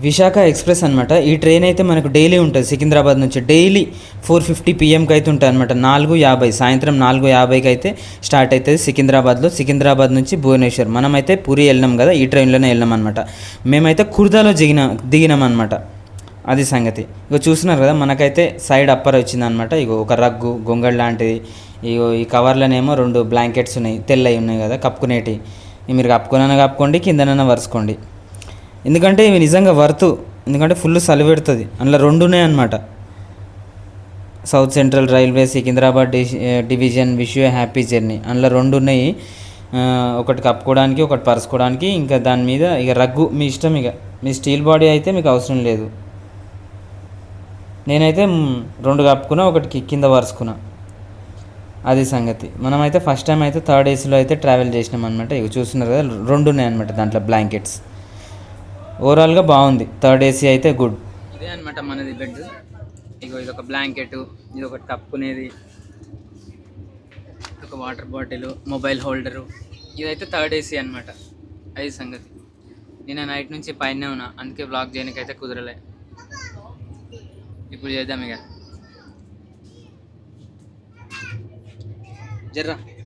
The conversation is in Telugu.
విశాఖ ఎక్స్ప్రెస్ అనమాట. ఈ ట్రైన్ అయితే మనకు డైలీ ఉంటుంది సికింద్రాబాద్ నుంచి. డైలీ 4:50 పిఎంకి అయితే ఉంటుంది అనమాట. 4:50 సాయంత్రం 4:50కి అయితే స్టార్ట్ అవుతుంది సికింద్రాబాద్లో. సికింద్రాబాద్ నుంచి భువనేశ్వర్. మనమైతే పూరి వెళ్ళినాం కదా, ఈ ట్రైన్లోనే వెళ్ళినాం అనమాట. మేమైతే కుర్దాలో దిగినాం అనమాట. అది సంగతి. ఇగో చూస్తున్నారు కదా, మనకైతే సైడ్ అప్పర్ వచ్చిందనమాట. ఇగో ఒక రగ్గు గొంగళి లాంటిది. ఇగో ఈ కవర్లోనేమో 2 బ్లాంకెట్స్ ఉన్నాయి, తెల్లవి ఉన్నాయి కదా కప్పుకునేటివి. మీరు కప్పుకోండి, కిందనైనా వరుసుకోండి. ఎందుకంటే ఇవి నిజంగా వర్తు. ఎందుకంటే ఫుల్ చలి పెడుతుంది. అందులో 2 ఉన్నాయి అన్నమాట. South central railway Secunderabad division wish you happy journey. అందులో 2 ఉన్నాయి. ఒకటి కప్పుకోవడానికి, ఒకటి పరుచుకోవడానికి. ఇంకా దాని మీద ఇక రగ్గు మీ ఇష్టం. ఇక మీ స్టీల్ బాడీ అయితే మీకు అవసరం లేదు. నేనైతే 2 కప్పుకున్నా, ఒకటి కింద పరుచుకున్నా. అది సంగతి. మనమైతే ఫస్ట్ టైం అయితే థర్డ్ ఏసీలో అయితే ట్రావెల్ చేసినాం అనమాట. ఇక చూస్తున్నారు కదా, 2 ఉన్నాయి అనమాట దాంట్లో బ్లాంకెట్స్. ఓవరాల్గా బాగుంది. థర్డ్ ఏసీ అయితే గుడ్. ఇదే అనమాట మనది బెడ్. ఇగో ఇదొక బ్లాంకెట్, ఇది ఒకటి కప్పుకునేది, ఒక వాటర్ బాటిల్, మొబైల్ హోల్డరు. ఇదైతే థర్డ్ ఏసీ అనమాట. అది సంగతి. నేను నైట్ నుంచి పైనే ఉన్నా, అందుకే బ్లాగ్ చేయడానికి అయితే కుదరలే. ఇప్పుడు చేద్దాం ఇక జర్రా.